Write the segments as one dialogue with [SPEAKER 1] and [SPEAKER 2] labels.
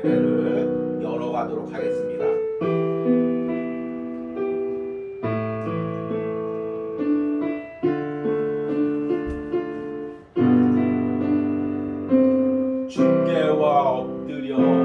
[SPEAKER 1] 예배를 열어가도록 하겠습니다. 주께와 엎드려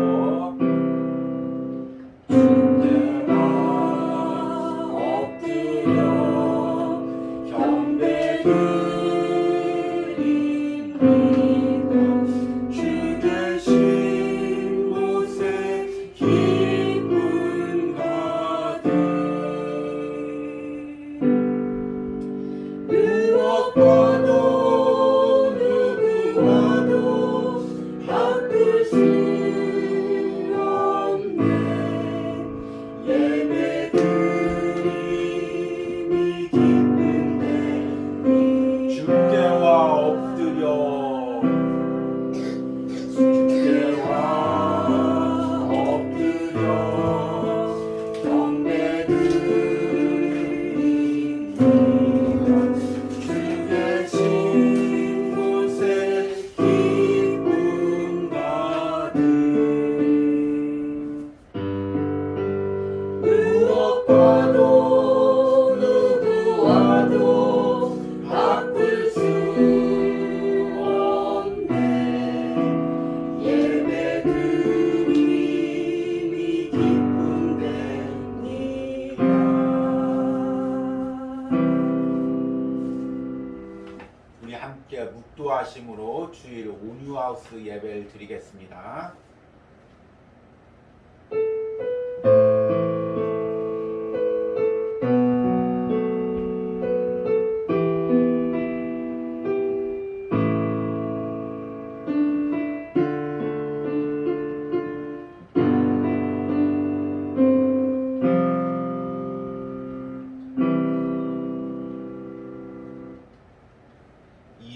[SPEAKER 1] 함께 묵도하심으로 주일 온유하우스 예배를 드리겠습니다.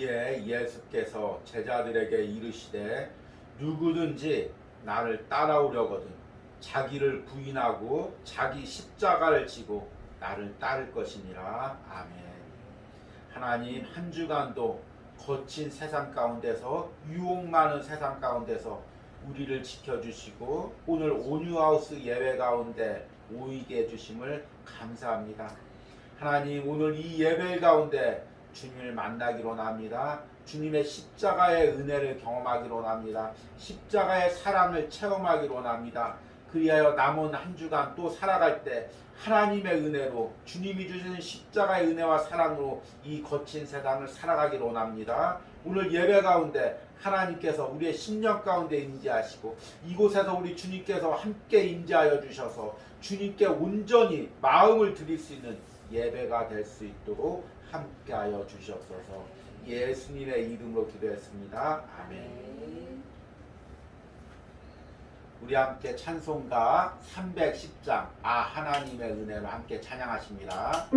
[SPEAKER 1] 이에 예수께서 제자들에게 이르시되 누구든지 나를 따라오려거든 자기를 부인하고 자기 십자가를 지고 나를 따를 것이니라. 아멘. 하나님, 한 주간도 거친 세상 가운데서 유혹 많은 세상 가운데서 우리를 지켜주시고 오늘 온유하우스 예배 가운데 모이게 해주심을 감사합니다. 하나님, 오늘 이 예배 가운데 주님을 만나기로 합니다. 주님의 십자가의 은혜를 경험하기로 합니다. 십자가의 사랑을 체험하기로 합니다. 그리하여 남은 한 주간 또 살아갈 때 하나님의 은혜로 주님이 주시는 십자가의 은혜와 사랑으로 이 거친 세상을 살아가기로 합니다. 오늘 예배 가운데 하나님께서 우리의 심령 가운데 임재하시고 이곳에서 우리 주님께서 함께 임재하여 주셔서 주님께 온전히 마음을 드릴 수 있는 예배가 될 수 있도록 함께하여 주시옵소서. 예수님의 이름으로 기도했습니다. 아멘. 우리 함께 찬송가 310장 하나님의 은혜로 함께 찬양하십니다.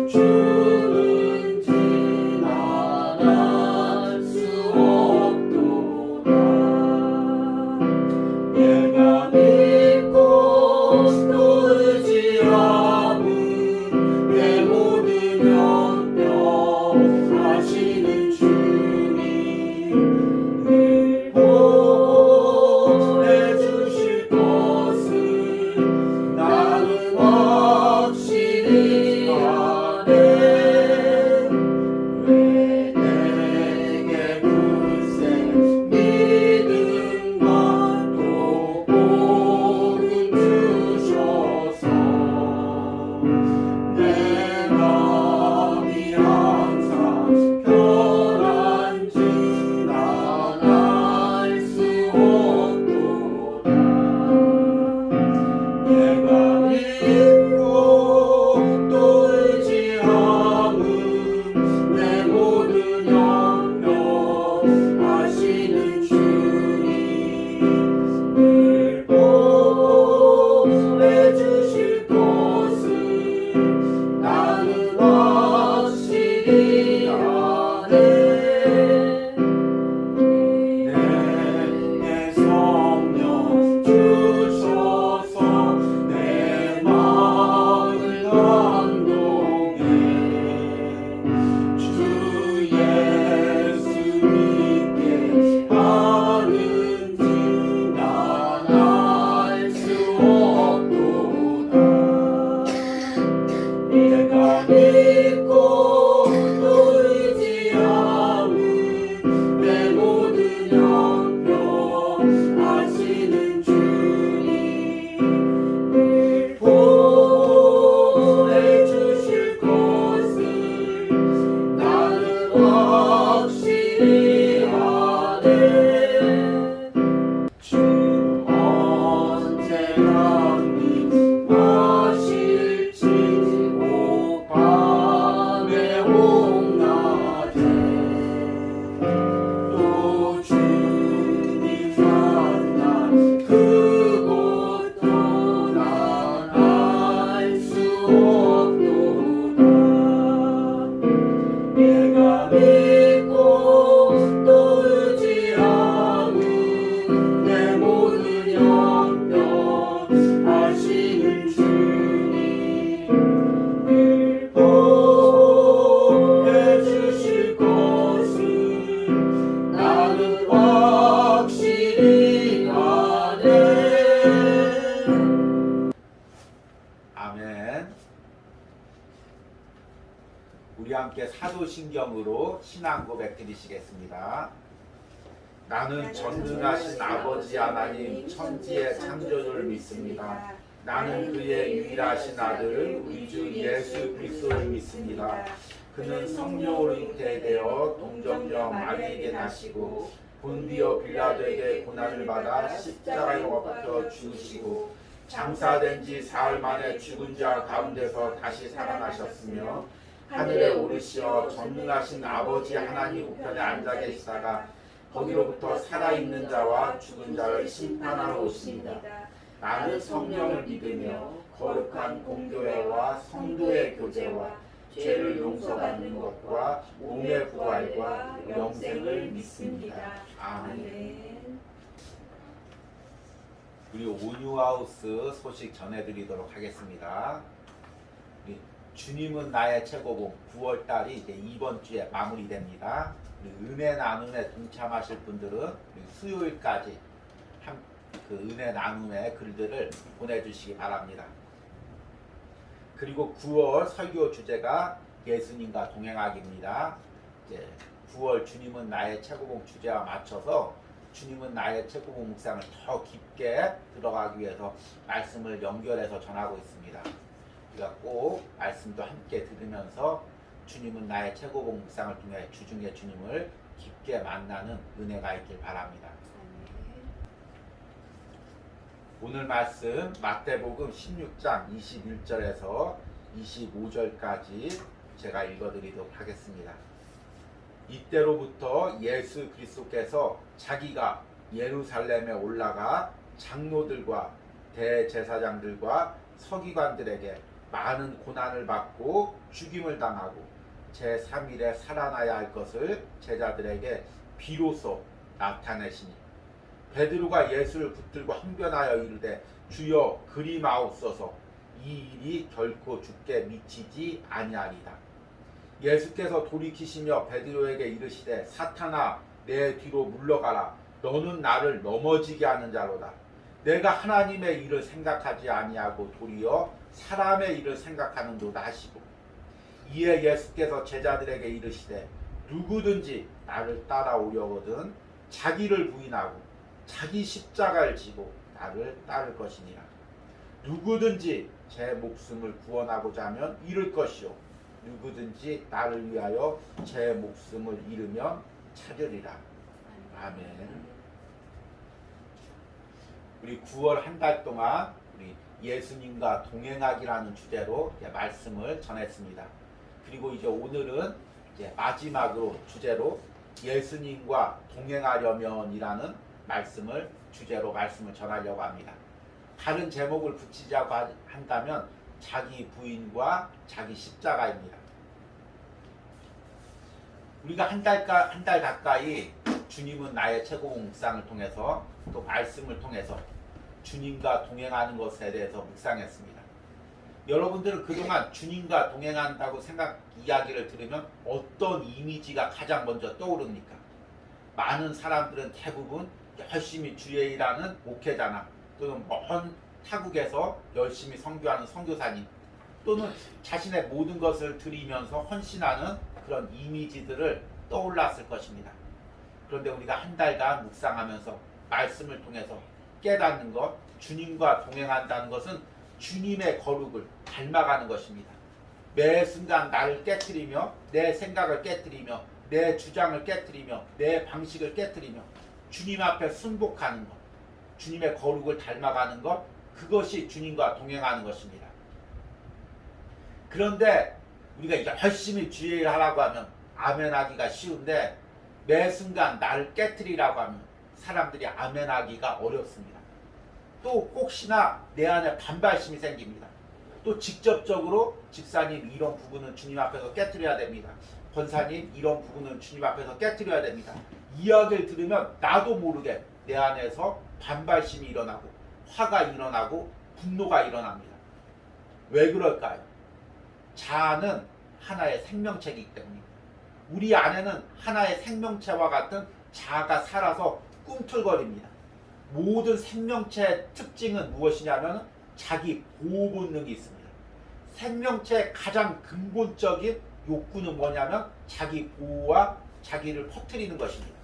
[SPEAKER 1] 주는 지나
[SPEAKER 2] 하나님 하실지 오밤에 온낮에 또 주님 만난 그곳도 난 알 수 없도다. 내가 믿고 또 의지하는 내 모든 형편 하시는 주님 늘 보호해 주실 것을 나는 확실히 아네.
[SPEAKER 1] 아멘. 우리 함께 사도신경으로 신앙 고백 드리시겠습니다. 나는 전능하신 아버지 하나님 천지의 창조주를 믿습니다. 나는 그의 유일하신 아들 우리 주 예수 그리스도를 믿습니다. 그는 성령으로 잉태되어 동정녀 마리에게 나시고 본디오 빌라도에게 고난을 받아 십자가에 못 박혀 죽으시고 장사된 지 사흘 만에 죽은 자 가운데서 다시 살아나셨으며 하늘에 오르시어 전능하신 아버지 하나님 우편에 앉아 계시다가 거기로부터 살아있는 자와 죽은 자를 심판하러 오십니다. 나는 성령을 믿으며 거룩한 공교회와 성도의 교제와 죄를 용서받는 것과 몸의 부활과 영생을 믿습니다. 아멘. 우리 온유하우스 소식 전해드리도록 하겠습니다. 우리 주님은 나의 최고봉 9월달이 이제 이번 주에 마무리됩니다. 우리 은혜 나눔에 동참하실 분들은 우리 수요일까지 그 은혜 나눔의 글들을 보내주시기 바랍니다. 그리고 9월 설교 주제가 예수님과 동행하기입니다. 이제 9월 주님은 나의 최고봉 주제와 맞춰서 주님은 나의 최고봉 묵상을 더 깊게 들어가기 위해서 말씀을 연결해서 전하고 있습니다. 우리가 꼭 말씀도 함께 들으면서 주님은 나의 최고봉 묵상을 통해 주중에 주님을 깊게 만나는 은혜가 있길 바랍니다. 오늘 말씀 마태복음 16장 21절에서 25절까지 제가 읽어드리도록 하겠습니다. 이때로부터 예수 그리스도께서 자기가 예루살렘에 올라가 장로들과 대제사장들과 서기관들에게 많은 고난을 받고 죽임을 당하고 제3일에 살아나야 할 것을 제자들에게 비로소 나타내시니 베드로가 예수를 붙들고 항변하여 이르되 주여 그리마옵소서 이 일이 결코 주께 미치지 아니하리다. 예수께서 돌이키시며 베드로에게 이르시되 사탄아 내 뒤로 물러가라 너는 나를 넘어지게 하는 자로다. 내가 하나님의 일을 생각하지 아니하고 도리어 사람의 일을 생각하는도다 하시고 이에 예수께서 제자들에게 이르시되 누구든지 나를 따라오려거든 자기를 부인하고 자기 십자가를 지고 나를 따를 것이니라. 누구든지 제 목숨을 구원하고자 하면 잃을 것이요 누구든지 나를 위하여 제 목숨을 잃으면 찾으리라. 아멘. 우리 9월 한 달 동안 우리 예수님과 동행하기라는 주제로 말씀을 전했습니다. 그리고 이제 오늘은 이제 마지막으로 주제로 예수님과 동행하려면이라는 말씀을 주제로 말씀을 전하려고 합니다. 다른 제목을 붙이자고 한다면 자기 부인과 자기 십자가입니다. 우리가 한 달 가까이 주님은 나의 최고봉 묵상을 통해서 또 말씀을 통해서 주님과 동행하는 것에 대해서 묵상했습니다. 여러분들은 그동안 주님과 동행한다고 이야기를 들으면 어떤 이미지가 가장 먼저 떠오릅니까? 많은 사람들은 대부분 열심히 주의 일하는 목회자나 또는 먼 타국에서 열심히 선교하는 선교사님 또는 자신의 모든 것을 드리면서 헌신하는 그런 이미지들을 떠올랐을 것입니다. 그런데 우리가 한 달간 묵상하면서 말씀을 통해서 깨닫는 것, 주님과 동행한다는 것은 주님의 거룩을 닮아가는 것입니다. 매 순간 나를 깨트리며 내 생각을 깨트리며 내 주장을 깨트리며 내 방식을 깨트리며 주님 앞에 순복하는 것, 주님의 거룩을 닮아가는 것, 그것이 주님과 동행하는 것입니다. 그런데 우리가 열심히 주의를 하라고 하면 아멘하기가 쉬운데 매 순간 나를 깨트리라고 하면 사람들이 아멘하기가 어렵습니다. 또 혹시나 내 안에 반발심이 생깁니다. 또 직접적으로 집사님 이런 부분은 주님 앞에서 깨트려야 됩니다. 권사님 이런 부분은 주님 앞에서 깨트려야 됩니다. 이야기를 들으면 나도 모르게 내 안에서 반발심이 일어나고 화가 일어나고 분노가 일어납니다. 왜 그럴까요? 자아는 하나의 생명체이기 때문입니다. 우리 안에는 하나의 생명체와 같은 자아가 살아서 꿈틀거립니다. 모든 생명체의 특징은 무엇이냐면 자기 보호 본능이 있습니다. 생명체의 가장 근본적인 욕구는 뭐냐면 자기 보호와 자기를 퍼뜨리는 것입니다.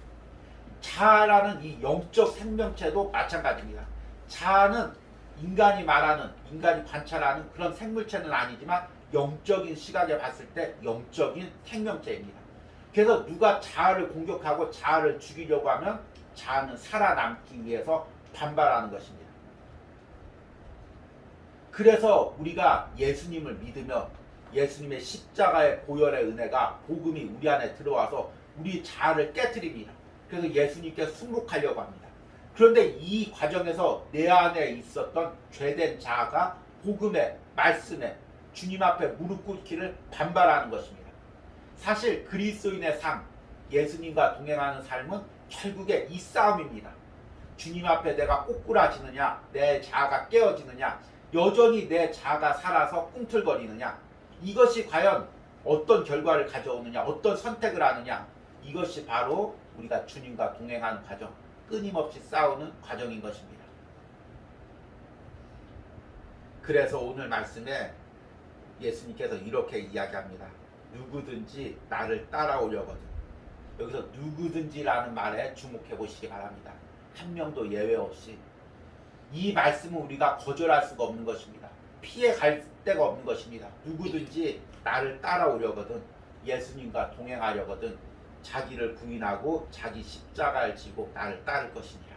[SPEAKER 1] 자아라는 이 영적 생명체도 마찬가지입니다. 자아는 인간이 말하는, 인간이 관찰하는 그런 생물체는 아니지만 영적인 시각에 봤을 때 영적인 생명체입니다. 그래서 누가 자아를 공격하고 자아를 죽이려고 하면 자아는 살아남기 위해서 반발하는 것입니다. 그래서 우리가 예수님을 믿으며 예수님의 십자가의 보혈의 은혜가 복음이 우리 안에 들어와서 우리 자아를 깨트립니다. 그래서 예수님께 순복하려고 합니다. 그런데 이 과정에서 내 안에 있었던 죄된 자아가 복음의 말씀에 주님 앞에 무릎 꿇기를 반발하는 것입니다. 사실 그리스도인의 삶, 예수님과 동행하는 삶은 결국에 이 싸움입니다. 주님 앞에 내가 꼬꾸라지느냐, 내 자아가 깨어지느냐, 여전히 내 자아가 살아서 꿈틀거리느냐, 이것이 과연 어떤 결과를 가져오느냐, 어떤 선택을 하느냐, 이것이 바로 우리가 주님과 동행하는 과정, 끊임없이 싸우는 과정인 것입니다. 그래서 오늘 말씀에 예수님께서 이렇게 이야기합니다. 누구든지 나를 따라오려거든. 여기서 누구든지라는 말에 주목해 보시기 바랍니다. 한 명도 예외 없이. 이 말씀은 우리가 거절할 수가 없는 것입니다. 피해 갈 데가 없는 것입니다. 누구든지 나를 따라오려거든, 예수님과 동행하려거든 자기를 부인하고 자기 십자가를 지고 나를 따를 것이니라.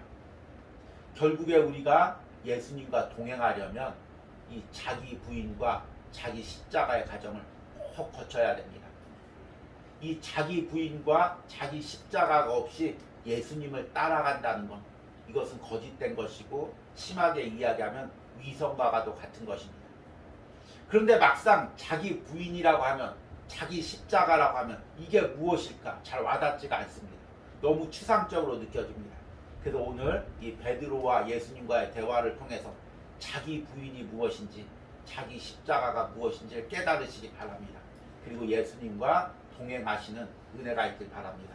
[SPEAKER 1] 결국에 우리가 예수님과 동행하려면 이 자기 부인과 자기 십자가의 과정을 꼭 거쳐야 됩니다. 이 자기 부인과 자기 십자가가 없이 예수님을 따라간다는 것, 이것은 거짓된 것이고 심하게 이야기하면 위선과도 같은 것입니다. 그런데 막상 자기 부인이라고 하면, 자기 십자가라고 하면 이게 무엇일까 잘 와닿지가 않습니다. 너무 추상적으로 느껴집니다. 그래서 오늘 이 베드로와 예수님과의 대화를 통해서 자기 부인이 무엇인지, 자기 십자가가 무엇인지를 깨달으시기 바랍니다. 그리고 예수님과 동행하시는 은혜가 있길 바랍니다.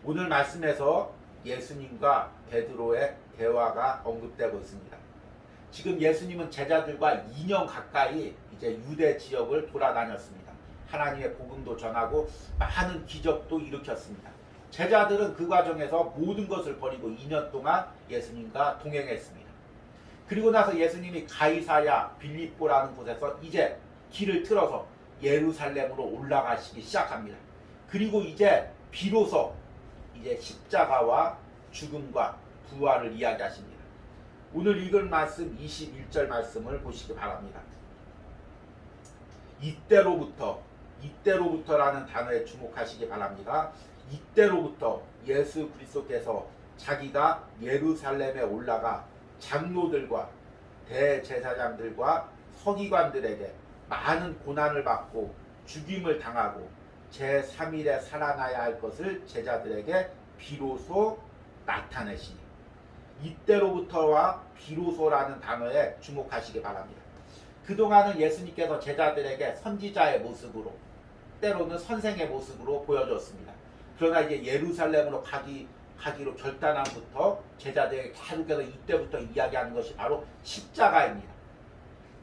[SPEAKER 1] 오늘 말씀에서 예수님과 베드로의 대화가 언급되고 있습니다. 지금 예수님은 제자들과 2년 가까이 이제 유대 지역을 돌아다녔습니다. 하나님의 복음도 전하고 많은 기적도 일으켰습니다. 제자들은 그 과정에서 모든 것을 버리고 2년 동안 예수님과 동행했습니다. 그리고 나서 예수님이 가이사랴 빌립보라는 곳에서 이제 길을 틀어서 예루살렘으로 올라가시기 시작합니다. 그리고 이제 비로소 이제 십자가와 죽음과 부활을 이야기하십니다. 오늘 읽을 말씀 21절 말씀을 보시기 바랍니다. 이때로부터라는 단어에 주목하시기 바랍니다. 이때로부터 예수 그리스도께서 자기가 예루살렘에 올라가 장로들과 대제사장들과 서기관들에게 많은 고난을 받고 죽임을 당하고 제3일에 살아나야 할 것을 제자들에게 비로소 나타내시니, 이때로부터와 비로소라는 단어에 주목하시기 바랍니다. 그동안은 예수님께서 제자들에게 선지자의 모습으로, 때로는 선생의 모습으로 보여줬습니다. 그러나 이제 예루살렘으로 가기로 결단함부터 제자들에게 계속해서 이때부터 이야기하는 것이 바로 십자가입니다.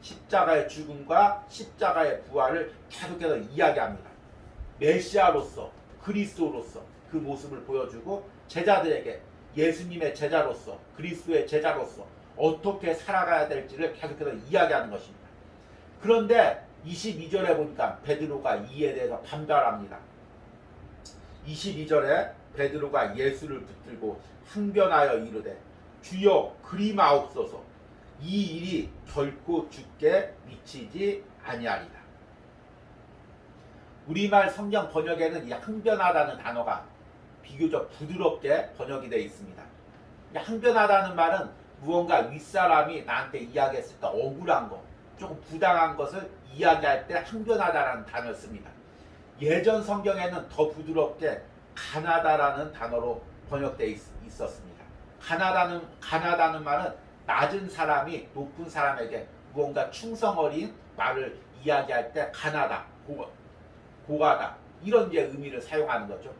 [SPEAKER 1] 십자가의 죽음과 십자가의 부활을 계속해서 이야기합니다. 메시아로서, 그리스도로서 그 모습을 보여주고 제자들에게 예수님의 제자로서, 그리스도의 제자로서 어떻게 살아가야 될지를 계속해서 이야기하는 것입니다. 그런데 22절에 보니까 베드로가 이에 대해서 반발합니다. 22절에 베드로가 예수를 붙들고 항변하여 이르되 주여 그리마옵소서. 이 일이 결코 주께 미치지 아니하리라. 우리말 성경 번역에는 이 항변하다는 단어가 비교적 부드럽게 번역이 되어 있습니다. 항변하다는 말은 무언가 윗사람이 나한테 이야기했을 때 억울한 것, 조금 부당한 것을 이야기할 때 항변하다라는 단어를 씁니다. 예전 성경에는 더 부드럽게 가나다라는 단어로 번역되어 있었습니다. 가나다는 말은 낮은 사람이 높은 사람에게 무언가 충성 어린 말을 이야기할 때 가나다, 고하다 이런 이제 의미를 사용하는 거죠.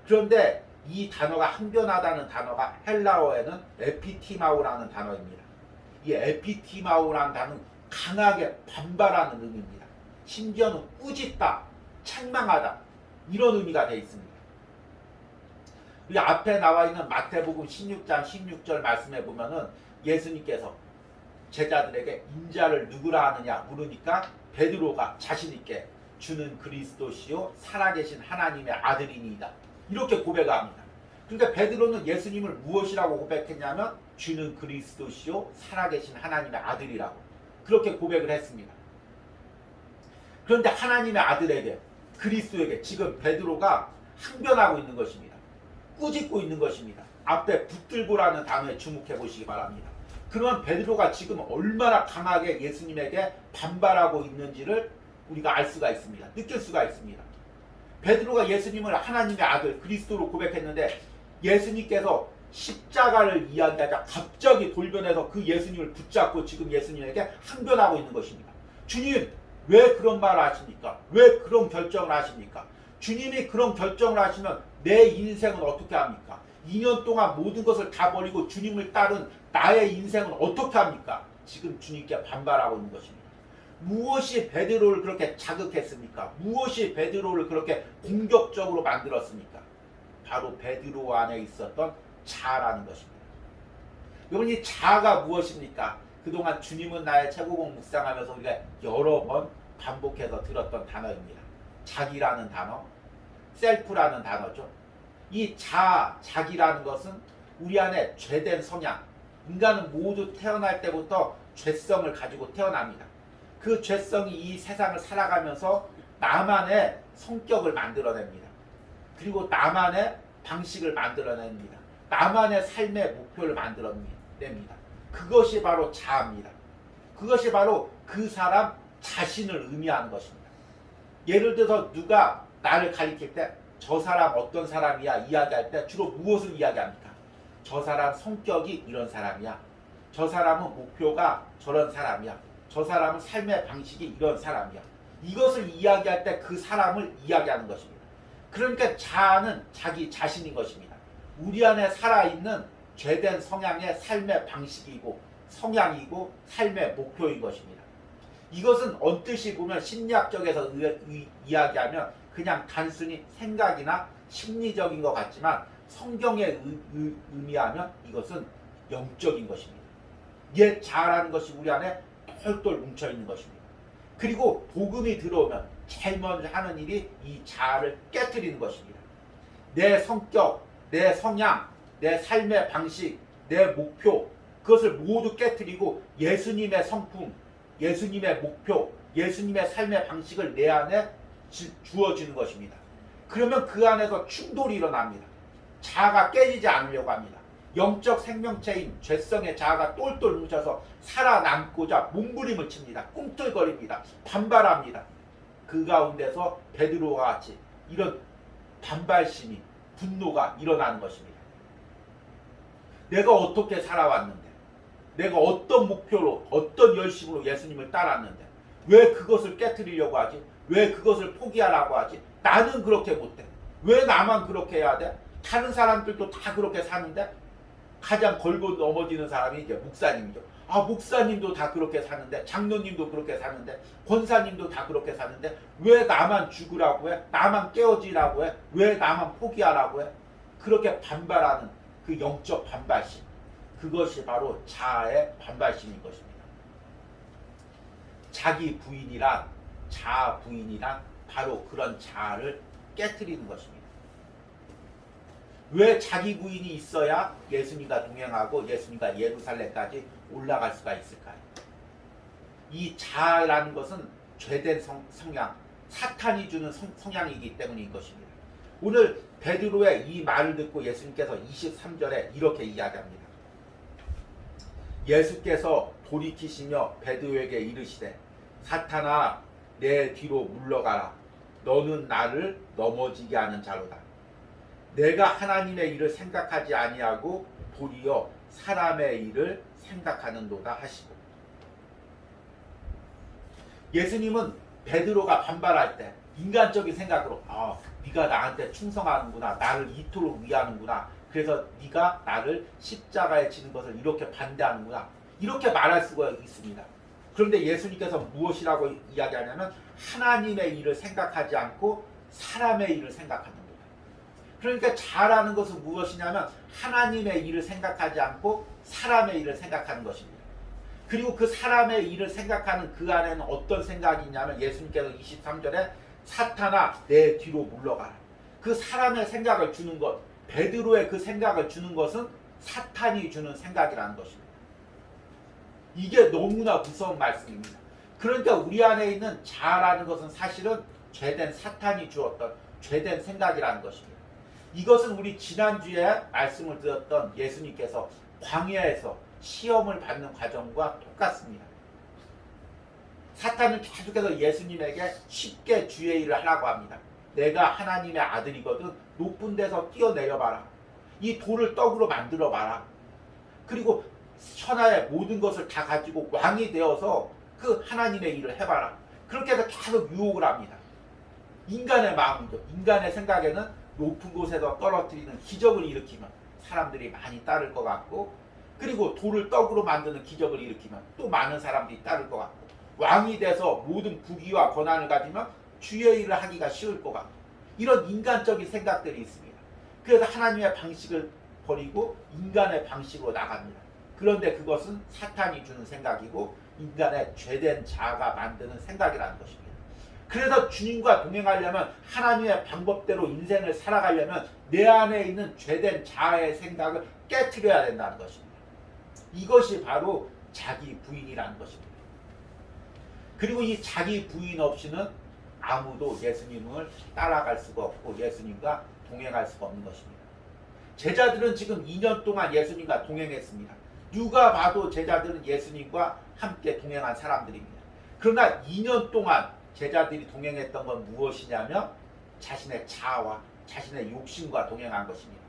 [SPEAKER 1] 그런데 이 단어가 항변하다는 단어가 헬라어에는 에피티마우라는 단어입니다. 이 에피티마우라는 단어는 강하게 반발하는 의미입니다. 심지어는 꾸짖다, 책망하다 이런 의미가 되어 있습니다. 이 앞에 나와 있는 마태복음 16장 16절 말씀에 보면은 예수님께서 제자들에게 인자를 누구라 하느냐 물으니까 베드로가 자신 있게 주는 그리스도시요 살아계신 하나님의 아들이니이다 이렇게 고백합니다. 그러니까 베드로는 예수님을 무엇이라고 고백했냐면 주는 그리스도시요 살아계신 하나님의 아들이라고 그렇게 고백을 했습니다. 그런데 하나님의 아들에게 그리스도에게 지금 베드로가 항변하고 있는 것입니다. 꾸짖고 있는 것입니다. 앞에 붙들고라는 단어에 주목해 보시기 바랍니다. 그러면 베드로가 지금 얼마나 강하게 예수님에게 반발하고 있는지를 우리가 알 수가 있습니다. 느낄 수가 있습니다. 베드로가 예수님을 하나님의 아들 그리스도로 고백했는데 예수님께서 십자가를 이야기하자 갑자기 돌변해서 그 예수님을 붙잡고 지금 예수님에게 항변하고 있는 것입니다. 주님 왜 그런 말을 하십니까? 왜 그런 결정을 하십니까? 주님이 그런 결정을 하시면 내 인생은 어떻게 합니까? 2년 동안 모든 것을 다 버리고 주님을 따른 나의 인생은 어떻게 합니까? 지금 주님께 반발하고 있는 것입니다. 무엇이 베드로를 그렇게 자극했습니까? 무엇이 베드로를 그렇게 공격적으로 만들었습니까? 바로 베드로 안에 있었던 자아라는 것입니다. 여러분 이 자아가 무엇입니까? 그동안 주님은 나의 최고봉 묵상하면서 우리가 여러 번 반복해서 들었던 단어입니다. 자기라는 단어, 셀프라는 단어죠. 이 자아, 자기라는 것은 우리 안에 죄된 성향, 인간은 모두 태어날 때부터 죄성을 가지고 태어납니다. 그 죄성이 이 세상을 살아가면서 나만의 성격을 만들어냅니다. 그리고 나만의 방식을 만들어냅니다. 나만의 삶의 목표를 만들어냅니다. 그것이 바로 자아입니다. 그것이 바로 그 사람 자신을 의미하는 것입니다. 예를 들어서 누가 나를 가리킬 때 저 사람 어떤 사람이야 이야기할 때 주로 무엇을 이야기합니까? 저 사람 성격이 이런 사람이야. 저 사람은 목표가 저런 사람이야. 저 사람은 삶의 방식이 이런 사람이야. 이것을 이야기할 때 그 사람을 이야기하는 것입니다. 그러니까 자아는 자기 자신인 것입니다. 우리 안에 살아있는 죄된 성향의 삶의 방식이고 성향이고 삶의 목표인 것입니다. 이것은 언뜻이 보면 심리학적에서 이야기하면 그냥 단순히 생각이나 심리적인 것 같지만 성경에 의미하면 이것은 영적인 것입니다. 옛 자아라는 것이 우리 안에 똘똘 뭉쳐있는 것입니다. 그리고 복음이 들어오면 제일 먼저 하는 일이 이 자아를 깨트리는 것입니다. 내 성격, 내 성향, 내 삶의 방식, 내 목표 그것을 모두 깨트리고 예수님의 성품, 예수님의 목표, 예수님의 삶의 방식을 내 안에 주어지는 것입니다. 그러면 그 안에서 충돌이 일어납니다. 자아가 깨지지 않으려고 합니다. 영적 생명체인 죄성의 자아가 똘똘 뭉쳐서 살아남고자 몸부림을 칩니다. 꿈틀거립니다. 반발합니다. 그 가운데서 베드로와 같이 이런 반발심이 분노가 일어나는 것입니다. 내가 어떻게 살아왔는데 내가 어떤 목표로 어떤 열심으로 예수님을 따랐는데 왜 그것을 깨트리려고 하지? 왜 그것을 포기하라고 하지? 나는 그렇게 못해. 왜 나만 그렇게 해야 돼? 다른 사람들도 다 그렇게 사는데 가장 걸고 넘어지는 사람이 이제 목사님이죠. 아 목사님도 다 그렇게 사는데 장로님도 그렇게 사는데 권사님도 다 그렇게 사는데 왜 나만 죽으라고 해? 나만 깨어지라고 해? 왜 나만 포기하라고 해? 그렇게 반발하는 그 영적 반발심 그것이 바로 자아의 반발심인 것입니다. 자기 부인이란 자아 부인이란 바로 그런 자아를 깨트리는 것입니다. 왜 자기 부인이 있어야 예수님과 동행하고 예수님과 예루살렘까지 올라갈 수가 있을까요? 이 자아라는 것은 죄된 성향, 사탄이 주는 성향이기 때문인 것입니다. 오늘 베드로의 이 말을 듣고 예수님께서 23절에 이렇게 이야기합니다. 예수께서 돌이키시며 베드로에게 이르시되 사탄아 내 뒤로 물러가라. 너는 나를 넘어지게 하는 자로다. 내가 하나님의 일을 생각하지 아니하고 도리어 사람의 일을 생각하는도다 하시고, 예수님은 베드로가 반발할 때 인간적인 생각으로 네가 나한테 충성하는구나, 나를 이토록 위하는구나, 그래서 네가 나를 십자가에 지는 것을 이렇게 반대하는구나, 이렇게 말할 수가 있습니다. 그런데 예수님께서 무엇이라고 이야기하냐면 하나님의 일을 생각하지 않고 사람의 일을 생각하는 거예요. 그러니까 자라는 것은 무엇이냐면 하나님의 일을 생각하지 않고 사람의 일을 생각하는 것입니다. 그리고 그 사람의 일을 생각하는 그 안에는 어떤 생각이 있냐면 예수님께서 23절에 사탄아 내 뒤로 물러가라. 그 사람의 생각을 주는 것, 베드로의 그 생각을 주는 것은 사탄이 주는 생각이라는 것입니다. 이게 너무나 무서운 말씀입니다. 그러니까 우리 안에 있는 자아라는 것은 사실은 죄된 사탄이 주었던 죄된 생각이라는 것입니다. 이것은 우리 지난주에 말씀을 드렸던 예수님께서 광야에서 시험을 받는 과정과 똑같습니다. 사탄은 계속해서 예수님에게 쉽게 주의 일을 하라고 합니다. 내가 하나님의 아들이거든 높은 데서 뛰어내려봐라. 이 돌을 떡으로 만들어봐라. 그리고 천하의 모든 것을 다 가지고 왕이 되어서 그 하나님의 일을 해봐라. 그렇게 해서 계속 유혹을 합니다. 인간의 마음이죠. 인간의 생각에는 높은 곳에서 떨어뜨리는 기적을 일으키면 사람들이 많이 따를 것 같고, 그리고 돌을 떡으로 만드는 기적을 일으키면 또 많은 사람들이 따를 것 같고, 왕이 돼서 모든 부귀와 권한을 가지면 주의 일을 하기가 쉬울 것 같고, 이런 인간적인 생각들이 있습니다. 그래서 하나님의 방식을 버리고 인간의 방식으로 나갑니다. 그런데 그것은 사탄이 주는 생각이고 인간의 죄된 자아가 만드는 생각이라는 것입니다. 그래서 주님과 동행하려면, 하나님의 방법대로 인생을 살아가려면 내 안에 있는 죄된 자아의 생각을 깨트려야 된다는 것입니다. 이것이 바로 자기 부인이라는 것입니다. 그리고 이 자기 부인 없이는 아무도 예수님을 따라갈 수가 없고 예수님과 동행할 수가 없는 것입니다. 제자들은 지금 2년 동안 예수님과 동행했습니다. 누가 봐도 제자들은 예수님과 함께 동행한 사람들입니다. 그러나 2년 동안 제자들이 동행했던 건 무엇이냐면 자신의 자아와 자신의 욕심과 동행한 것입니다.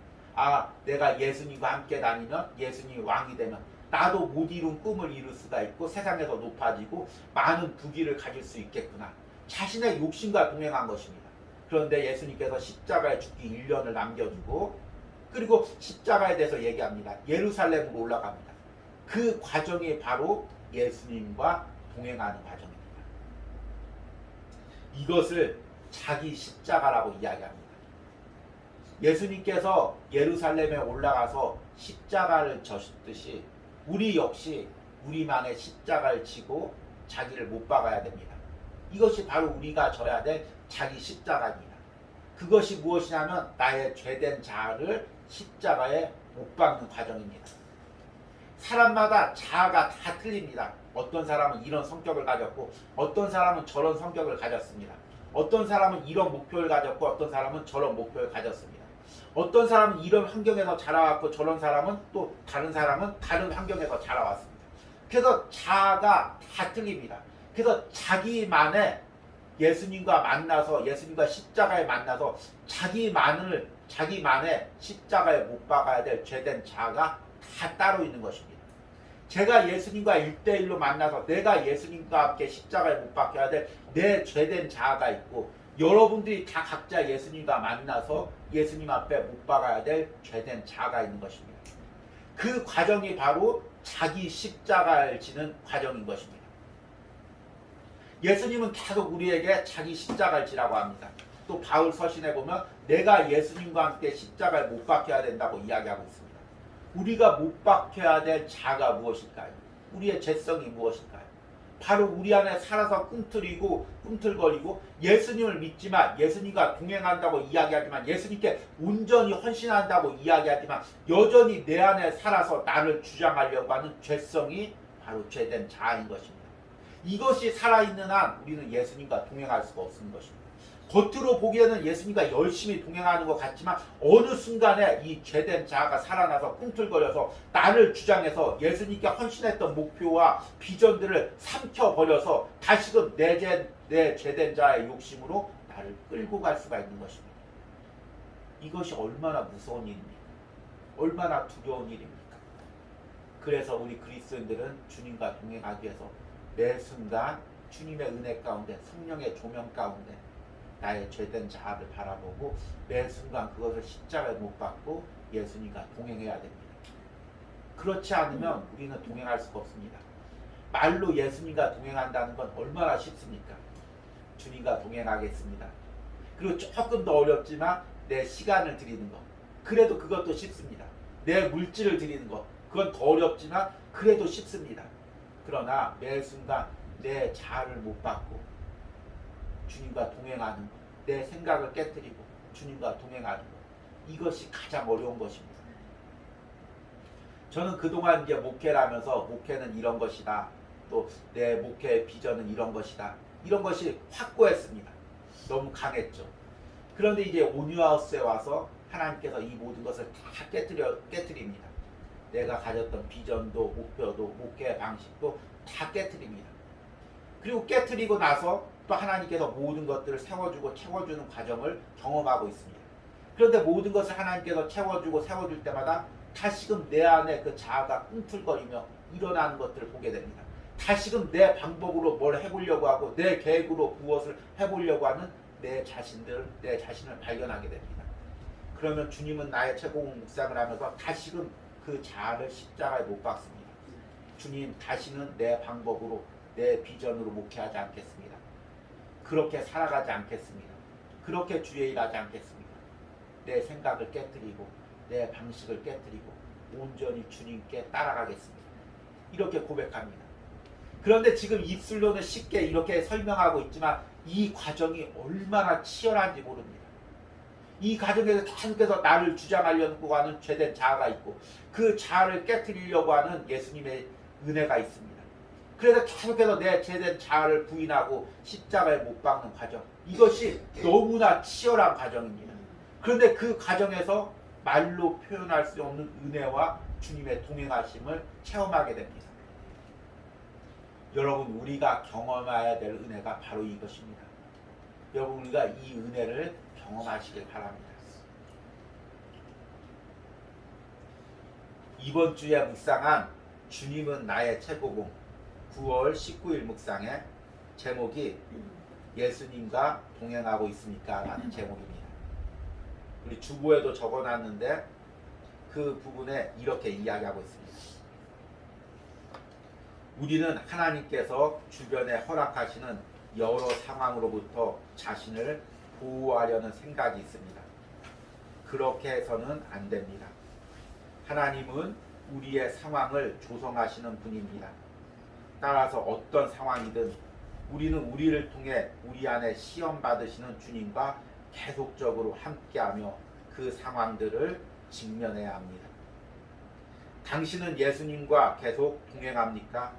[SPEAKER 1] 내가 예수님과 함께 다니면, 예수님이 왕이 되면 나도 못 이룬 꿈을 이룰 수가 있고 세상에서 높아지고 많은 부귀를 가질 수 있겠구나. 자신의 욕심과 동행한 것입니다. 그런데 예수님께서 십자가에 죽기 1년을 남겨두고, 그리고 십자가에 대해서 얘기합니다. 예루살렘으로 올라갑니다. 그 과정이 바로 예수님과 동행하는 과정입니다. 이것을 자기 십자가라고 이야기합니다. 예수님께서 예루살렘에 올라가서 십자가를 졌듯이 우리 역시 우리만의 십자가를 지고 자기를 못 박아야 됩니다. 이것이 바로 우리가 져야 될 자기 십자가입니다. 그것이 무엇이냐면 나의 죄된 자아를 십자가에 못 박는 과정입니다. 사람마다 자아가 다 틀립니다. 어떤 사람은 이런 성격을 가졌고 어떤 사람은 저런 성격을 가졌습니다. 어떤 사람은 이런 목표를 가졌고 어떤 사람은 저런 목표를 가졌습니다. 어떤 사람은 이런 환경에서 자라왔고 저런 사람은 또 다른 사람은 다른 환경에서 자라왔습니다. 그래서 자아가 다 틀립니다. 그래서 자기만의 예수님과 만나서 예수님과 십자가에 만나서 자기만의 십자가에 못 박아야 될 죄된 자아가 다 따로 있는 것입니다. 제가 예수님과 1대1로 만나서 내가 예수님과 함께 십자가에 못 박혀야 될 내 죄된 자아가 있고, 여러분들이 다 각자 예수님과 만나서 예수님 앞에 못 박아야 될 죄된 자아가 있는 것입니다. 그 과정이 바로 자기 십자가를 지는 과정인 것입니다. 예수님은 계속 우리에게 자기 십자가를 지라고 합니다. 또 바울 서신에 보면 내가 예수님과 함께 십자가에 못 박혀야 된다고 이야기하고 있습니다. 우리가 못 박혀야 될 자가 무엇일까요? 우리의 죄성이 무엇일까요? 바로 우리 안에 살아서 꿈틀거리고 예수님을 믿지만, 예수님과 동행한다고 이야기하지만, 예수님께 온전히 헌신한다고 이야기하지만 여전히 내 안에 살아서 나를 주장하려고 하는 죄성이 바로 죄된 자아인 것입니다. 이것이 살아있는 한 우리는 예수님과 동행할 수가 없는 것입니다. 겉으로 보기에는 예수님과 열심히 동행하는 것 같지만 어느 순간에 이 죄된 자아가 살아나서 꿈틀거려서 나를 주장해서 예수님께 헌신했던 목표와 비전들을 삼켜버려서 다시금 내 죄된 자의 욕심으로 나를 끌고 갈 수가 있는 것입니다. 이것이 얼마나 무서운 일입니까? 얼마나 두려운 일입니까? 그래서 우리 그리스도인들은 주님과 동행하기 위해서 매 순간 주님의 은혜 가운데, 성령의 조명 가운데 나의 죄된 자아를 바라보고 매 순간 그것을 십자가에 못 박고 예수님과 동행해야 됩니다. 그렇지 않으면 우리는 동행할 수가 없습니다. 말로 예수님과 동행한다는 건 얼마나 쉽습니까? 주님과 동행하겠습니다. 그리고 조금 더 어렵지만 내 시간을 드리는 것, 그래도 그것도 쉽습니다. 내 물질을 드리는 것, 그건 더 어렵지만 그래도 쉽습니다. 그러나 매 순간 내 자아를 못 박고 주님과 동행하는 것, 내 생각을 깨뜨리고 주님과 동행하는 것, 이것이 가장 어려운 것입니다. 저는 그동안 이제 목회를 하면서 목회는 이런 것이다, 또 내 목회의 비전은 이런 것이다, 이런 것이 확고했습니다. 너무 강했죠. 그런데 이제 온유하우스에 와서 하나님께서 이 모든 것을 다 깨뜨립니다. 내가 가졌던 비전도 목표도 목회 방식도 다 깨뜨립니다. 그리고 깨뜨리고 나서 또 하나님께서 모든 것들을 세워주고 채워주는 과정을 경험하고 있습니다. 그런데 모든 것을 하나님께서 채워주고 세워줄 때마다 다시금 내 안에 그 자아가 꿈틀거리며 일어나는 것들을 보게 됩니다. 다시금 내 방법으로 뭘 해보려고 하고 내 계획으로 무엇을 해보려고 하는 내 자신을 발견하게 됩니다. 그러면 주님은 나의 최고봉 묵상을 하면서 다시금 그 자아를 십자가에 못 박습니다. 주님, 다시는 내 방법으로 내 비전으로 목회하지 않겠습니다. 그렇게 살아가지 않겠습니다. 그렇게 주의 일하지 않겠습니다. 내 생각을 깨뜨리고 내 방식을 깨뜨리고 온전히 주님께 따라가겠습니다. 이렇게 고백합니다. 그런데 지금 입술로는 쉽게 이렇게 설명하고 있지만 이 과정이 얼마나 치열한지 모릅니다. 이 과정에서 계속해서 나를 주장하려고 하는 죄된 자아가 있고 그 자아를 깨뜨리려고 하는 예수님의 은혜가 있습니다. 그래서 계속해서 내 죄된 자아를 부인하고 십자가에 못 박는 과정, 이것이 너무나 치열한 과정입니다. 그런데 그 과정에서 말로 표현할 수 없는 은혜와 주님의 동행하심을 체험하게 됩니다. 여러분, 우리가 경험해야 될 은혜가 바로 이것입니다. 여러분, 우리가 이 은혜를 경험하시길 바랍니다. 이번 주에 묵상한 주님은 나의 최고봉 9월 19일 묵상의 제목이 예수님과 동행하고 있습니까? 라는 제목입니다. 우리 주보에도 적어놨는데 그 부분에 이렇게 이야기하고 있습니다. 우리는 하나님께서 주변에 허락하시는 여러 상황으로부터 자신을 보호하려는 생각이 있습니다. 그렇게 해서는 안 됩니다. 하나님은 우리의 상황을 조성하시는 분입니다. 따라서 어떤 상황이든 우리는 우리를 통해 우리 안에 시험 받으시는 주님과 계속적으로 함께하며 그 상황들을 직면해야 합니다. 당신은 예수님과 계속 동행합니까?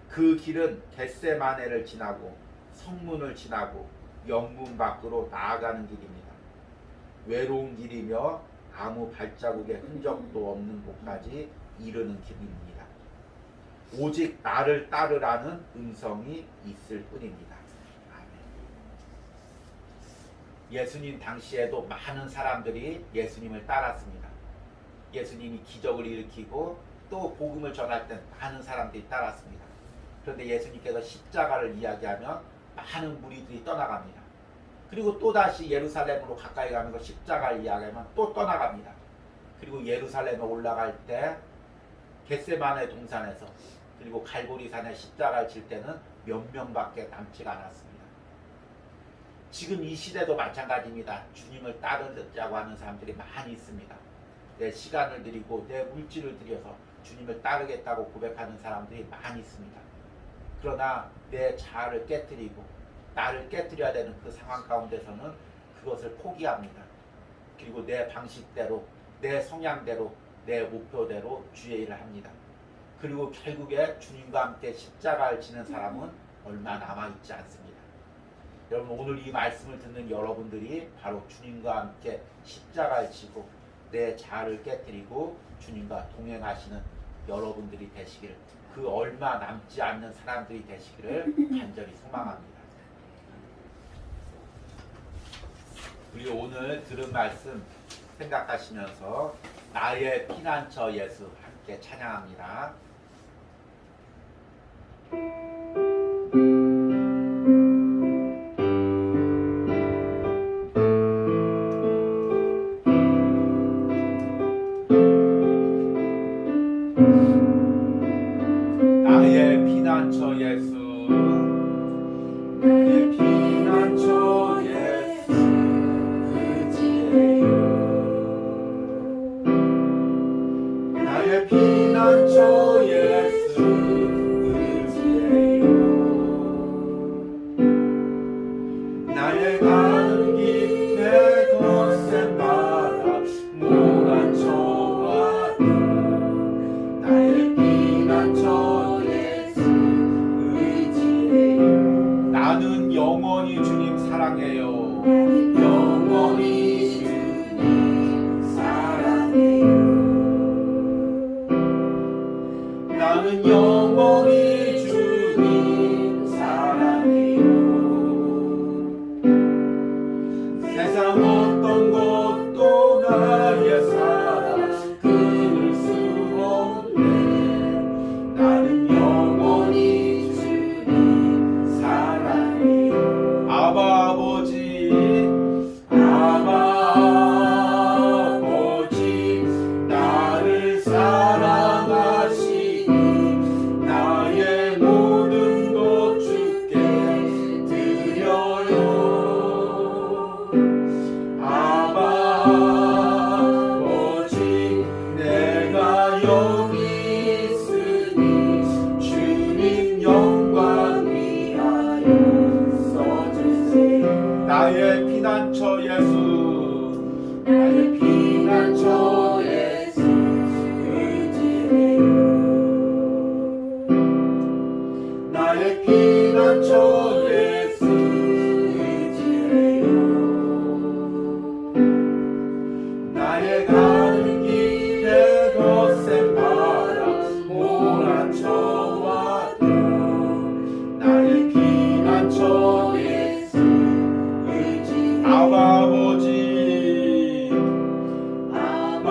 [SPEAKER 1] 그 길은 겟세마네를 지나고 성문을 지나고 영문 밖으로 나아가는 길입니다. 외로운 길이며 아무 발자국의 흔적도 없는 곳까지 이르는 길입니다. 오직 나를 따르라는 음성이 있을 뿐입니다. 아멘. 예수님 당시에도 많은 사람들이 예수님을 따랐습니다. 예수님이 기적을 일으키고 또 복음을 전할 때 많은 사람들이 따랐습니다. 그런데 예수님께서 십자가를 이야기하면 많은 무리들이 떠나갑니다. 그리고 또다시 예루살렘으로 가까이 가면서 십자가를 이야기하면 또 떠나갑니다. 그리고 예루살렘에 올라갈 때 겟세마네 동산에서 그리고 갈보리산에 십자가를 칠 때는 몇 명밖에 남지가 않았습니다. 지금 이 시대도 마찬가지입니다. 주님을 따르자고 하는 사람들이 많이 있습니다. 내 시간을 드리고 내 물질을 들여서 주님을 따르겠다고 고백하는 사람들이 많이 있습니다. 그러나 내 자아를 깨뜨리고 나를 깨뜨려야 되는 그 상황 가운데서는 그것을 포기합니다. 그리고 내 방식대로, 내 성향대로, 내 목표대로 주의 일을 합니다. 그리고 결국에 주님과 함께 십자가를 지는 사람은 얼마 남아있지 않습니다. 여러분, 오늘 이 말씀을 듣는 여러분들이 바로 주님과 함께 십자가를 지고 내 자아를 깨뜨리고 주님과 동행하시는 여러분들이 되시기를, 그 얼마 남지 않는 사람들이 되시기를 간절히 소망합니다. 우리 오늘 들은 말씀 생각하시면서 나의 피난처 예수 함께 찬양합니다. 나의 피난처 예수, 나의 피난처 예수 의지해요. 나의 피난처 예수 의지해요. 나의 가는 길 내 거센 바다 몰아쳐와도 나의 피난처 예수 의지해요. 나는 영원히 주님 사랑해요. 영원히 주님 사랑해요. 나는 영원히 주님 사랑해요. 세상 어떤 것도 나의 사랑 끊을 수 없네. 나는 영원히 주님 사랑해요. 아바 아버지, 아바 아버지, 나를 사랑하시니 나의 모든 것 주께 드려요. 아바 아버지, 내가 여기 있으니 주님 영광 위하여 써주세요. 나의 피난처 예수, 나의 피난처 예수 의지해요. 나의 피난처 예수 의지해요. 나의 가는 길에 거센 바람 몰아쳐와도 나의 피난처 예수 의지해요. 아바 아버지, 아바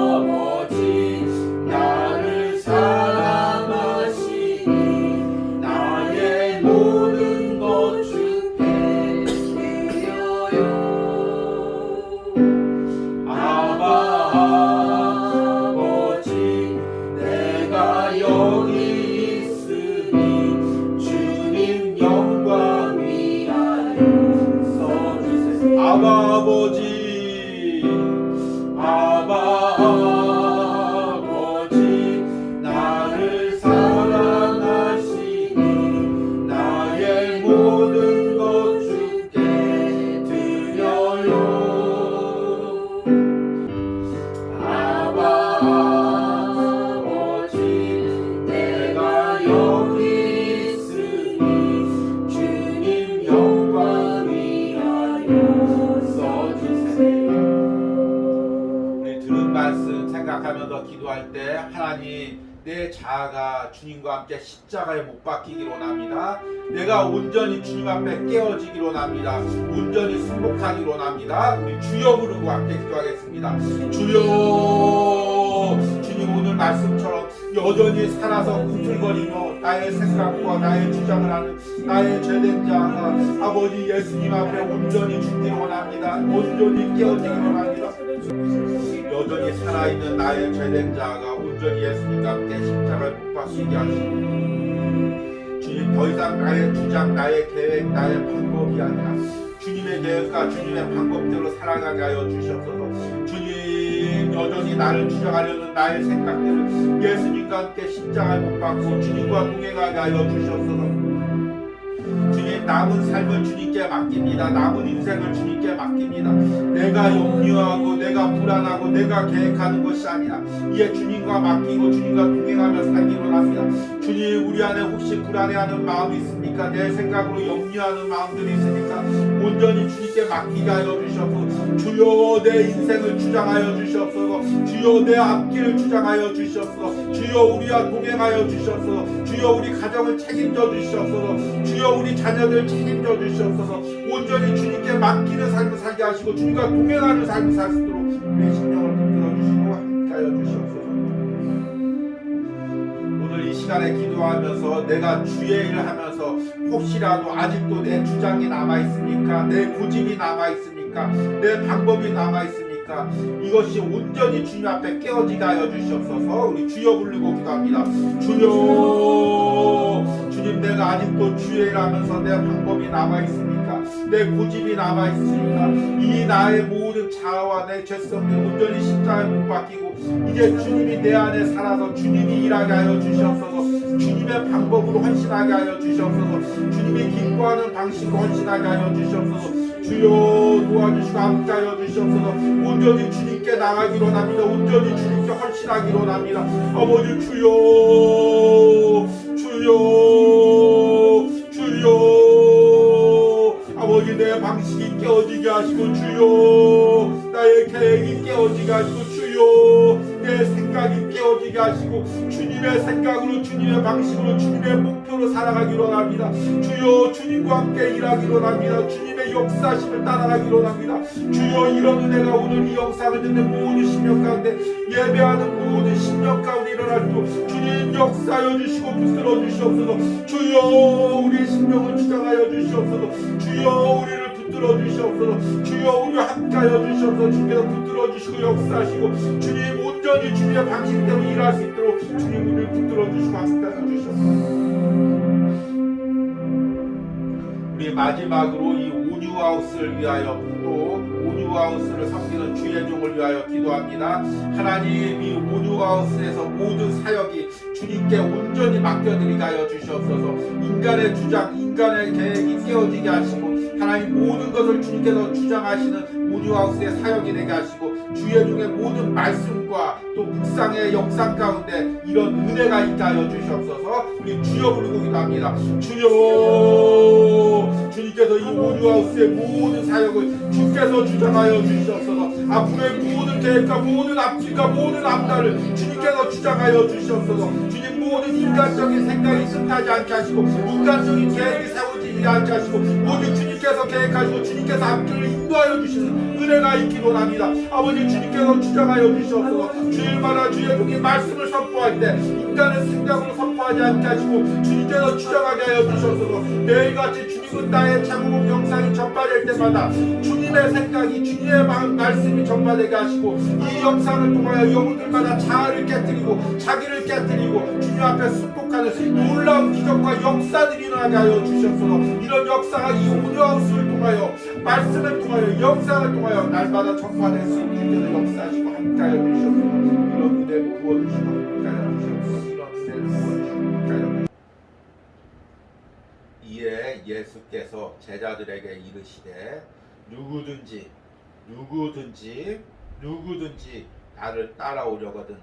[SPEAKER 1] 아버지, 나를 사랑하시니 나의 모든 것 주께 드려요. 아바 아버지, 내가 여기 있으니 주님 영광 위하여 써주세요. 아바 아버지, 아바 아버지, 나를 사랑하시니 나의 모든 것 주께 드려요. 아바 아버지, 내가 여기 있으니 주님 영광 위하여 써주세요. 우리 들은 말씀 생각하면서 기도할 때 하나님, 내 자아가 주님과 함께 십자가에 못 박히기로 원합니다. 내가 온전히 주님 앞에 깨어지기로 원합니다. 온전히 승복하기로 원합니다. 우리 주여 부르고 함께 기도하겠습니다. 주여, 주님 오늘 말씀처럼 여전히 살아서 꿈틀거리며 나의 생각과 나의 주장을 하는 나의 죄된 자가 아버지 예수님 앞에 온전히 죽기를 원합니다. 온전히 깨어지기를 원합니다. 여전히 살아있는 나의 죄된 자가 온전히 예수님과 함께 십자가를 못 박히게 하시고, 주님 더 이상 나의 주장, 나의 계획, 나의 방법이 아니라 주님의 계획과 주님의 방법대로 살아가게 하여 주시옵소서. 주님 여전히 나를 주장하려는 나의 생각들을 예수님과 함께 십자가에 못 박고 주님과 동행하게 하여 주셨소서. 주님, 남은 삶을 주님께 맡깁니다. 남은 인생을 주님께 맡깁니다. 내가 염려하고 내가 불안하고 내가 계획하는 것이 아니라 이에 주님과 맡기고 주님과 동행하며 살기로 합니다. 주님, 우리 안에 혹시 불안해하는 마음이 있습니까? 내 생각으로 염려하는 마음들이 있습니까? 온전히 주님께 맡기게 하여 주셔서 주여 내 인생을 주장하여 주시옵소서. 주여 내 앞길을 주장하여 주시옵소서. 주여 우리와 동행하여 주시옵소서. 주여 우리 가정을 책임져 주시옵소서. 주여 우리 자녀들 책임져 주시옵소서. 온전히 주님께 맡기는 삶을 살게 하시고 주님과 동행하는 삶을 살 수 있도록 우리 심령을 붙들어 주시고 함께하여 주시옵소서. 오늘 이 시간에 기도하면서 내가 주의 일을 하면서 혹시라도 아직도 내 주장이 남아있습니까? 내 고집이 남아있습니까? 내 방법이 남아있습니까? 이것이 온전히 주님 앞에 깨어지게 하여 주시옵소서. 우리 주여 부르고 기도합니다. 주여, 주님, 내가 아직도 주의 일 하면서 내 방법이 남아있습니까? 내 고집이 남아있습니까? 이 나의 모든 자아와 내 죄성들 온전히 십자가에 못 박히고 이제 주님이 내 안에 살아서 주님이 일하게 하여 주시옵소서. 주님의 방법으로 헌신하게 하여 주시옵소서. 주님이 기뻐하는 방식으로 헌신하게 하여 주시옵소서. 주여 도와주시고 함께하여 주시옵소서. 온전히 주님께 나가기로 합니다. 온전히 주님께 헌신하기로 합니다. 아버지 주여, 주여, 주여. 아버지 내 방식이 깨어지게 하시고 주여 나의 계획이 깨어지게 하시고 주여 내 생각이 깨어지게 하시고 주님의 생각으로 주님의 방식으로 주님의 목표로 살아가기로 합니다. 주여 주님과 함께 일하기로 합니다. 주님의 역사심을 따라가기로 합니다. 주여 이런 은혜가 오늘 이 영상을 듣는 모든 심령 가운데 예배하는 모든 심령 가운데 일어날 수 주님 역사하여 주시고 붙들어 주시옵소서. 주여 우리의 심령을 주장하여 주시옵소서. 주여 우리를 붙들어 주시옵소서. 주여 우리와 함께하여 주시옵소서. 주께서 붙들어 주시고 역사하시고 주님 온전히 주님의 방식대로 일할 수 있도록 주님 우리를 붙들어 주시고 함께하여 주시옵소서. 우리 마지막으로 이 온유하우스를 위하여 또 온유하우스를 섬기는 주의 종을 위하여 기도합니다. 하나님 이 온유하우스에서 모든 사역이 주님께 온전히 맡겨드리게 하여 주시옵소서. 인간의 주장, 인간의 계획이 깨어지게 하시고 하나님 모든 것을 주님께서 주장하시는 온유하우스의 사역이 되게 하시고 주의 종의 모든 말씀과 또 묵상의 영상 가운데 이런 은혜가 있게 하여 주시옵소서. 우리 주여 부르고 기도합니다. 주여 주님께서 이 온유하우스의 모든 사역을 주께서 주장하여 주시옵소서. 앞으로의 모든 계획과 모든 앞길과 모든 앞날을 주님께서 주장하여 주시옵소서. 주님 모든 인간적인 생각이 끝나지 않게 하시고 인간적인 계획이 세워지지 않게 하시고 모든 주님께서 계획하시고 주님께서 앞길을 인도하여 주시는 은혜가 있기로 합니다. 아버지 주님께서 주장하여 주시옵소서. 주일마다 주의 종이 말씀을 선포할 때 인간의 생각으로 선포하지 않게 하시고 주님께서 주장하게 하여 주시옵소서. 매일같이 주님은 나의 장로금 영상이 전파될 때마다 주님의 생각이 주님의 말씀이 전파되게 하시고 이 영상을 통하여 영혼들마다 자아를 깨뜨리고 자기를 깨뜨리고 주님 앞에 순복하는 놀라운 기적과 역사들이 일어나게 하여 주시옵소서. 이런 역사가 이 온유하우스를 통하여 말씀을 통하여 영상을 통하여 날마다 전파될 수 있는 주님께서 역사하시고 함께하여 주시옵소서. 이런 은혜를 부어주시고 함께하여 주시옵소서. 이런 은혜를 부어주시고 함께하여 주시옵소서. 이에 예수께서 제자들에게 이르시되 누구든지 나를 따라오려거든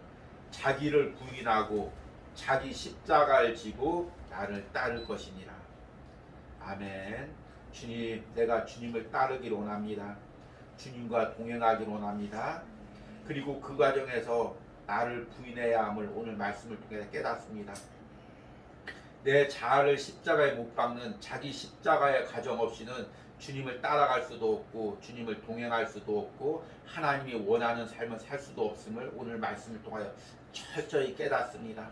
[SPEAKER 1] 자기를 부인하고 자기 십자가를 지고 나를 따를 것이니라. 아멘. 주님, 내가 주님을 따르기로 원합니다. 주님과 동행하기로 원합니다. 그리고 그 과정에서 나를 부인해야 함을 오늘 말씀을 통해 깨닫습니다. 내 자아를 십자가에 못 박는 자기 십자가의 가정 없이는 주님을 따라갈 수도 없고 주님을 동행할 수도 없고 하나님이 원하는 삶을 살 수도 없음을 오늘 말씀을 통하여 철저히 깨닫습니다.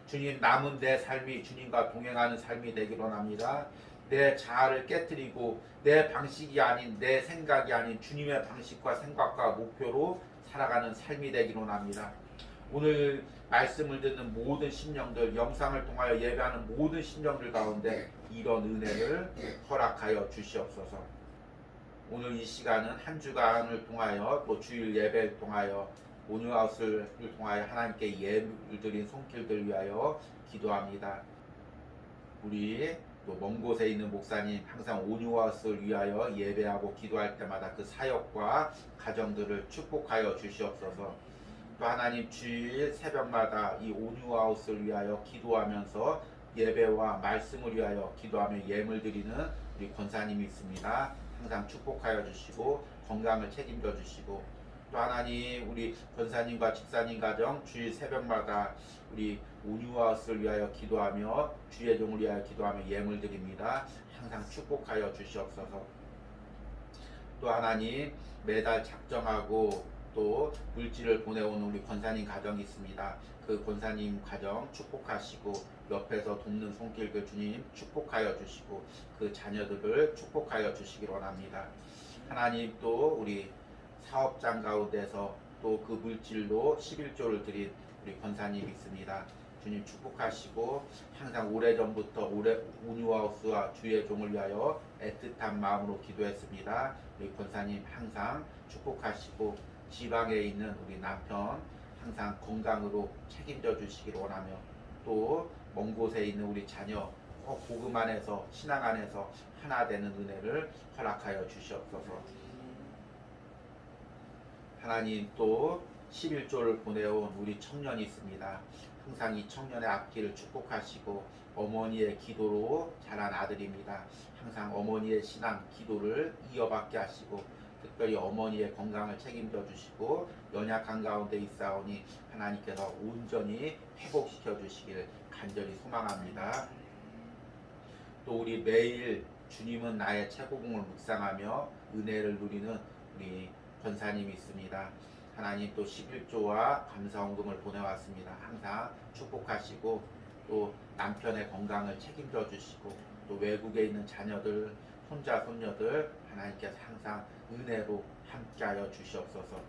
[SPEAKER 1] 주님, 남은 내 삶이 주님과 동행하는 삶이 되기로 합니다. 내 자아를 깨뜨리고 내 방식이 아닌 내 생각이 아닌 주님의 방식과 생각과 목표로 살아가는 삶이 되기로 합니다. 오늘 말씀을 듣는 모든 심령들, 영상을 통하여 예배하는 모든 심령들 가운데 이런 은혜를 허락하여 주시옵소서. 오늘 이 시간은 한 주간을 통하여 또 주일 예배를 통하여 온유하우스를 통하여 하나님께 예물 드린 손길들 위하여 기도합니다. 우리 또 먼 곳에 있는 목사님 항상 온유하우스를 위하여 예배하고 기도할 때마다 그 사역과 가정들을 축복하여 주시옵소서. 또 하나님 주일 새벽마다 이 온유하우스를 위하여 기도하면서 예배와 말씀을 위하여 기도하며 예물 드리는 우리 권사님이 있습니다. 항상 축복하여 주시고 건강을 책임져 주시고, 또 하나님 우리 권사님과 집사님 가정 주일 새벽마다 우리 온유하우스를 위하여 기도하며 주의 종을 위하여 기도하며 예물 드립니다. 항상 축복하여 주시옵소서. 또 하나님 매달 작정하고 또 물질을 보내오는 우리 권사님 가정이 있습니다. 그 권사님 가정 축복하시고 옆에서 돕는 손길들 주님 축복하여 주시고 그 자녀들을 축복하여 주시기 원합니다. 하나님 또 우리 사업장 가운데서 또 그 물질로 11조를 드린 우리 권사님 있습니다. 주님 축복하시고 항상 오래전부터 온유하우스와 주의 종을 위하여 애틋한 마음으로 기도했습니다. 우리 권사님 항상 축복하시고 지방에 있는 우리 남편 항상 건강으로 책임져 주시기를 원하며, 또 먼 곳에 있는 우리 자녀 복음 안에서 신앙 안에서 하나 되는 은혜를 허락하여 주시옵소서. 하나님 또 11조를 보내온 우리 청년이 있습니다. 항상 이 청년의 앞길을 축복하시고 어머니의 기도로 자란 아들입니다. 항상 어머니의 신앙 기도를 이어받게 하시고 특별히 어머니의 건강을 책임져 주시고 연약한 가운데 있사오니 하나님께서 온전히 회복시켜 주시기를 간절히 소망합니다. 또 우리 매일 주님은 나의 최고봉을 묵상하며 은혜를 누리는 우리 권사님이 있습니다. 하나님 또 11조와 감사원금을 보내왔습니다. 항상 축복하시고 또 남편의 건강을 책임져 주시고 또 외국에 있는 자녀들 손자 손녀들 하나님께서 항상 은혜로 함께하여 주시옵소서.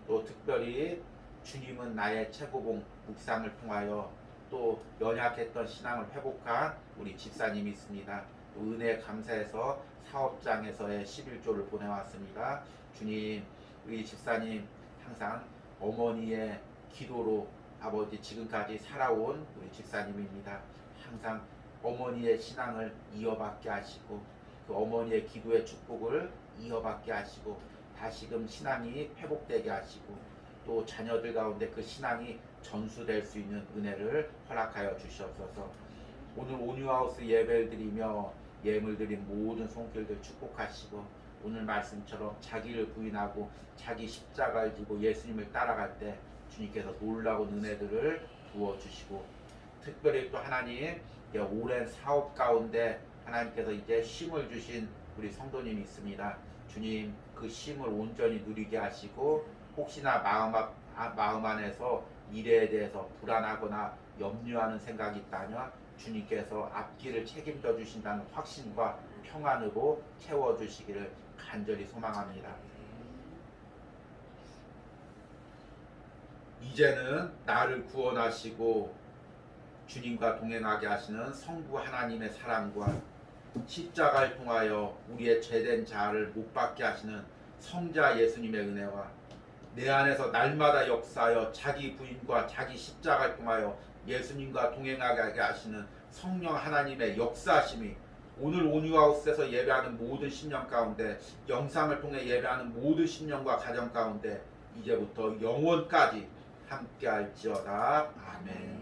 [SPEAKER 1] 또 특별히 주님은 나의 최고봉 묵상을 통하여 또 연약했던 신앙을 회복한 우리 집사님이 있습니다. 또 은혜 감사해서 사업장에서의 11조를 보내왔습니다. 주님 우리 집사님 항상 어머니의 기도로 아버지 지금까지 살아온 우리 집사님입니다. 항상 어머니의 신앙을 이어받게 하시고 그 어머니의 기도의 축복을 이어받게 하시고 다시금 신앙이 회복되게 하시고 또 자녀들 가운데 그 신앙이 전수될 수 있는 은혜를 허락하여 주시옵소서. 오늘 온유하우스 예배를 드리며 예물 드린 모든 손길들 축복하시고 오늘 말씀처럼 자기를 부인하고 자기 십자가를 지고 예수님을 따라갈 때 주님께서 놀라운 은혜들을 부어주시고, 특별히 또 하나님 오랜 사업 가운데 하나님께서 이제 쉼을 주신 우리 성도님이 있습니다. 주님 그 쉼을 온전히 누리게 하시고 혹시나 마음 안에서 미래에 대해서 불안하거나 염려하는 생각이 있다면 주님께서 앞길을 책임져 주신다는 확신과 평안으로 채워주시기를 간절히 소망합니다. 이제는 나를 구원하시고 주님과 동행하게 하시는 성부 하나님의 사랑과 십자가를 통하여 우리의 죄된 자아를 못 받게 하시는 성자 예수님의 은혜와 내 안에서 날마다 역사하여 자기 부인과 자기 십자가를 통하여 예수님과 동행하게 하시는 성령 하나님의 역사하심이 오늘 온유하우스에서 예배하는 모든 신령 가운데, 영상을 통해 예배하는 모든 신령과 가정 가운데 이제부터 영원까지 함께할지어다. 아멘.